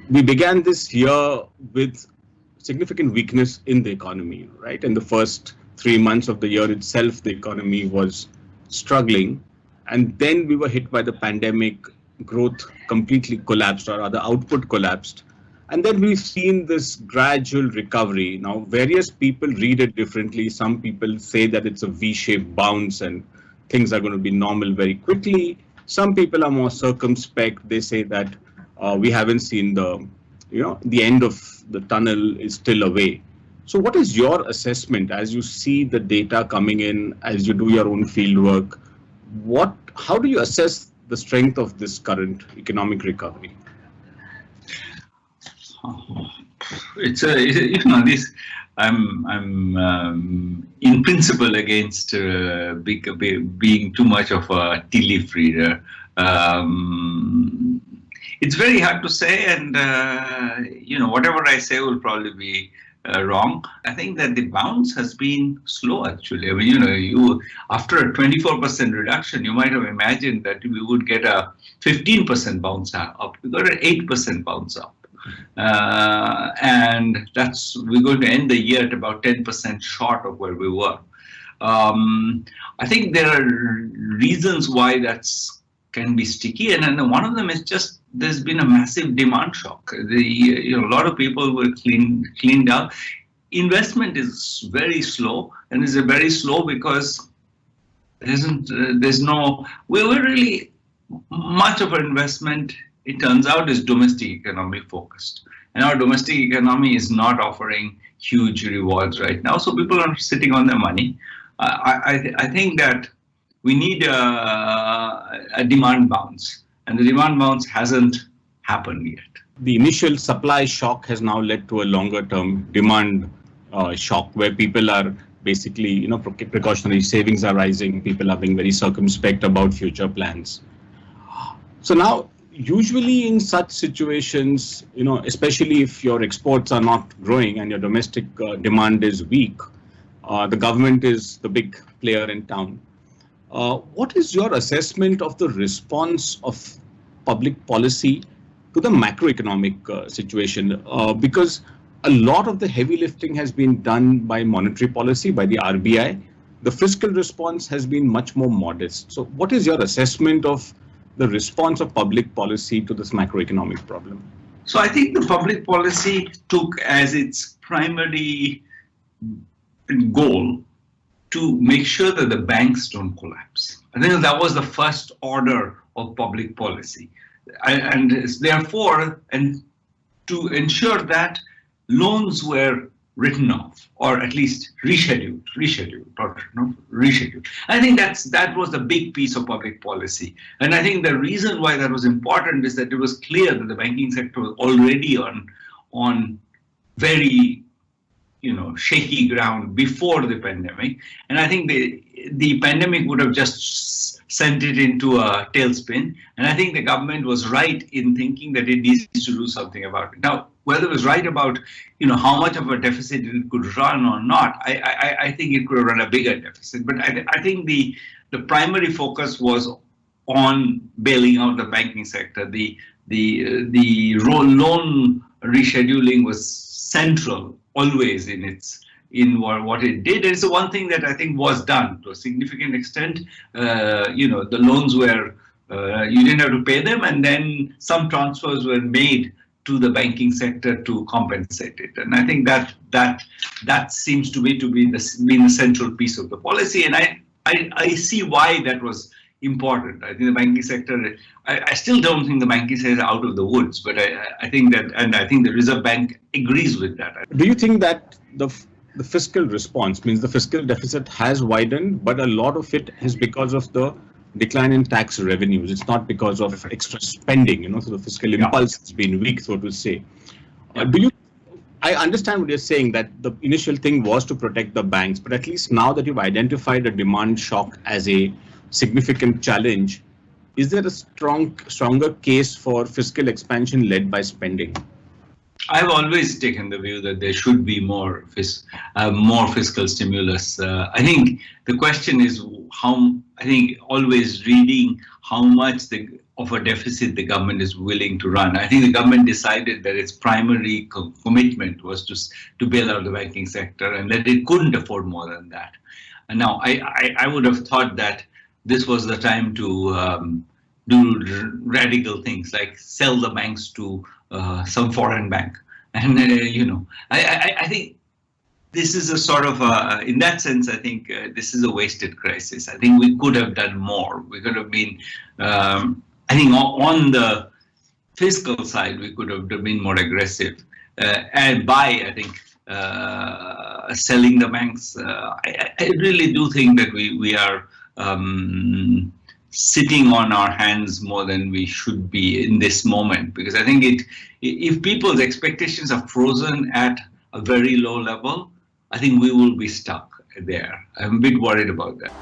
We began this year with significant weakness in the economy, right? In the first 3 months of the year itself, the economy was struggling. And then we were hit by the pandemic, growth completely collapsed, or rather, output collapsed. And then we've seen this gradual recovery. Now, various people read it differently. Some people say that it's a V-shaped bounce and things are going to be normal very quickly. Some people are more circumspect. They say that we haven't seen the end of the tunnel is still away. So what is your assessment as you see the data coming in, as you do your own field work? How do you assess the strength of this current economic recovery? It's this. I'm in principle against being too much of a tea leaf reader. It's very hard to say, and whatever I say will probably be wrong. I think that the bounce has been slow, actually. I mean, you after a 24% reduction, you might have imagined that we would get a 15% bounce up. We got an 8% bounce up. And we're going to end the year at about 10% short of where we were. I think there are reasons why that's can be sticky, and one of them is just there's been a massive demand shock. A lot of people were cleaned out. Investment is very slow, and is very slow because we're really much of our investment, it turns out, is domestic economy focused. And our domestic economy is not offering huge rewards right now. So people are sitting on their money. I think that we need a demand bounce. And the demand bounce hasn't happened yet. The initial supply shock has now led to a longer term demand shock where people are basically, precautionary savings are rising. People are being very circumspect about future plans. So now, usually in such situations, especially if your exports are not growing and your domestic demand is weak, the government is the big player in town. What is your assessment of the response of public policy to the macroeconomic situation? Because a lot of the heavy lifting has been done by monetary policy, by the RBI. The fiscal response has been much more modest. So what is your assessment of the response of public policy to this macroeconomic problem? So I think the public policy took as its primary goal to make sure that the banks don't collapse. I think that was the first order of public policy. And therefore, and to ensure that loans were written off, or at least rescheduled. I think that was the big piece of public policy. And I think the reason why that was important is that it was clear that the banking sector was already on very shaky ground before the pandemic. And I think the pandemic would have just sent it into a tailspin. And I think the government was right in thinking that it needs to do something about it. Now, whether it was right about how much of a deficit it could run or not, I think it could have run a bigger deficit. But I think the primary focus was on bailing out the banking sector. The loan rescheduling was central always in what it did. It's the one thing that I think was done to a significant extent. The loans were you didn't have to pay them, and then some transfers were made to the banking sector to compensate it. And I think that seems to be the central piece of the policy. And I see why that was important. I think the banking sector, I still don't think the banking sector is out of the woods, but I think that, and I think the Reserve Bank agrees with that. Do you think that the fiscal response means the fiscal deficit has widened, but a lot of it is because of the decline in tax revenues? It's not because of extra spending, so the fiscal impulse has been weak, so to say. I understand what you're saying, that the initial thing was to protect the banks, but at least now that you've identified a demand shock as a significant challenge, is there a stronger case for fiscal expansion led by spending? I've always taken the view that there should be more fiscal stimulus. I think the question is I think always reading how much of a deficit the government is willing to run. I think the government decided that its primary commitment was to bail out the banking sector and that it couldn't afford more than that. And now I would have thought that this was the time to do radical things like sell the banks to some foreign bank. And, I think this is a sort of, in that sense, I think this is a wasted crisis. I think we could have done more. We could have been, I think on the fiscal side, we could have been more aggressive. And by, I think, selling the banks, I really do think that we are sitting on our hands more than we should be in this moment, because I think if people's expectations are frozen at a very low level, I think we will be stuck there. I'm a bit worried about that.